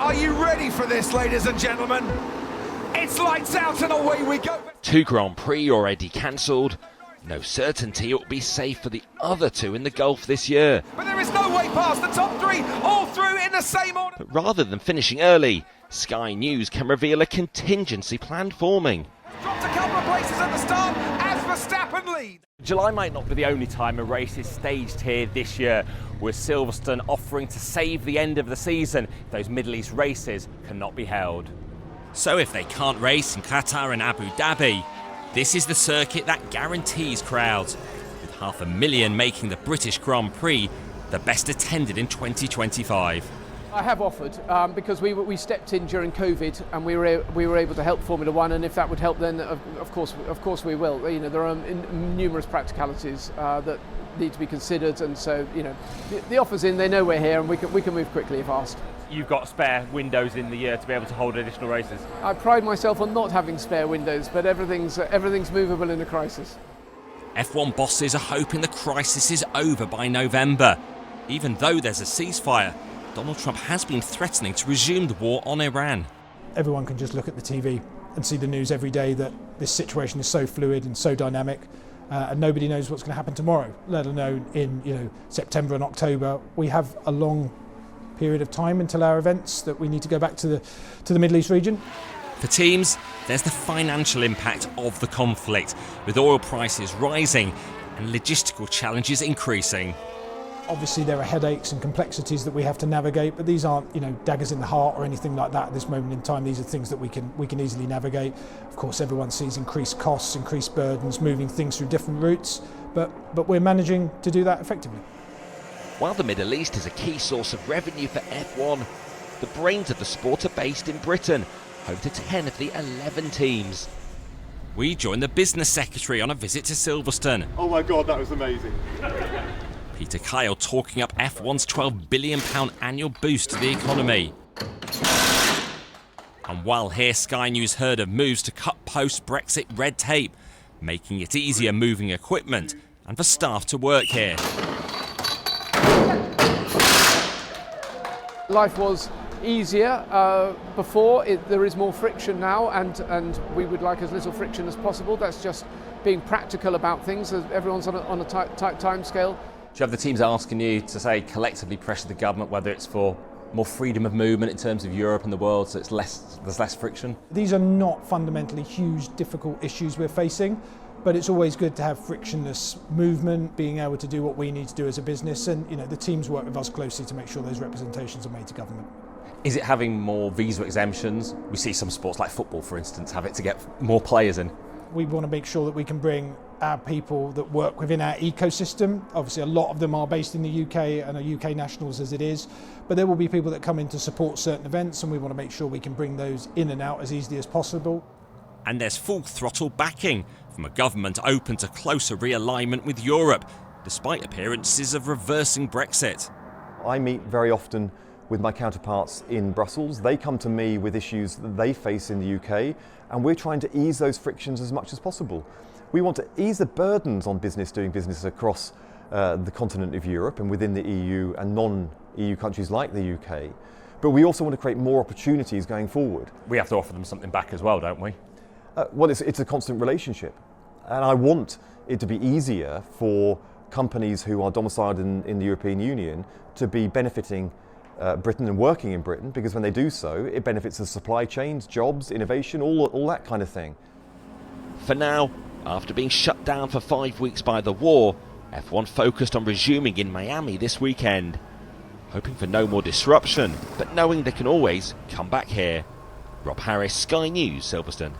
Are you ready for this, ladies and gentlemen? It's lights out and away we go. 2 Grand Prix already cancelled. No certainty it will be safe for the other 2 in the Gulf this year. But there is no way past the top 3, all through in the same order. But rather than finishing early, Sky News can reveal a contingency plan forming. Dropped a couple of places at the start as Verstappen leads. July might not be the only time a race is staged here this year, with Silverstone offering to save the end of the season if those Middle East races cannot be held. So if they can't race in Qatar and Abu Dhabi, this is the circuit that guarantees crowds, with 500,000 making the British Grand Prix the best attended in 2025. I have offered because we stepped in during COVID and we were able to help Formula One, and if that would help, then of course we will. You know, there are numerous practicalities that need to be considered, and so you know the offer's in. They know we're here, and we can move quickly if asked. You've got spare windows in the year to be able to hold additional races. I pride myself on not having spare windows, but everything's movable in a crisis. F1 bosses are hoping the crisis is over by November. Even though there's a ceasefire, Donald Trump has been threatening to resume the war on Iran. Everyone can just look at the TV and see the news every day that this situation is so fluid and so dynamic, and nobody knows what's going to happen tomorrow, let alone in September and October. We have a long period of time until our events that we need to go back to the Middle East region. For teams, there's the financial impact of the conflict, with oil prices rising and logistical challenges increasing. Obviously there are headaches and complexities that we have to navigate, but these aren't daggers in the heart or anything like that at this moment in time. These are things that we can easily navigate. Of course everyone sees increased costs, increased burdens, moving things through different routes, but we're managing to do that effectively. While the Middle East is a key source of revenue for F1, the brains of the sport are based in Britain, home to 10 of the 11 teams. We joined the business secretary on a visit to Silverstone. Oh my God, that was amazing. Peter Kyle talking up F1's £12 billion annual boost to the economy. And while here, Sky News heard of moves to cut post-Brexit red tape, making it easier moving equipment and for staff to work here. Life was easier before. There is more friction now, and we would like as little friction as possible. That's just being practical about things. Everyone's on a tight time scale. Do you have the teams asking you to say collectively pressure the government, whether it's for more freedom of movement in terms of Europe and the world, so there's less friction? These are not fundamentally huge, difficult issues we're facing, but it's always good to have frictionless movement, being able to do what we need to do as a business, and the teams work with us closely to make sure those representations are made to government. Is it having more visa exemptions? We see some sports like football, for instance, have it to get more players in. We want to make sure that we can bring our people that work within our ecosystem. Obviously a lot of them are based in the UK and are UK nationals as it is, but there will be people that come in to support certain events, and we want to make sure we can bring those in and out as easily as possible. And there's full throttle backing from a government open to closer realignment with Europe, despite appearances of reversing Brexit. I meet very often with my counterparts in Brussels. They come to me with issues that they face in the UK, and we're trying to ease those frictions as much as possible. We want to ease the burdens on business doing business across the continent of Europe and within the EU and non-EU countries like the UK, but we also want to create more opportunities going forward. We have to offer them something back as well, don't we? Well, it's a constant relationship, and I want it to be easier for companies who are domiciled in the European Union to be benefiting Britain and working in Britain, because when they do so, it benefits the supply chains, jobs, innovation, all that kind of thing. For now, after being shut down for 5 weeks by the war, F1 focused on resuming in Miami this weekend, hoping for no more disruption, but knowing they can always come back here. Rob Harris, Sky News, Silverstone.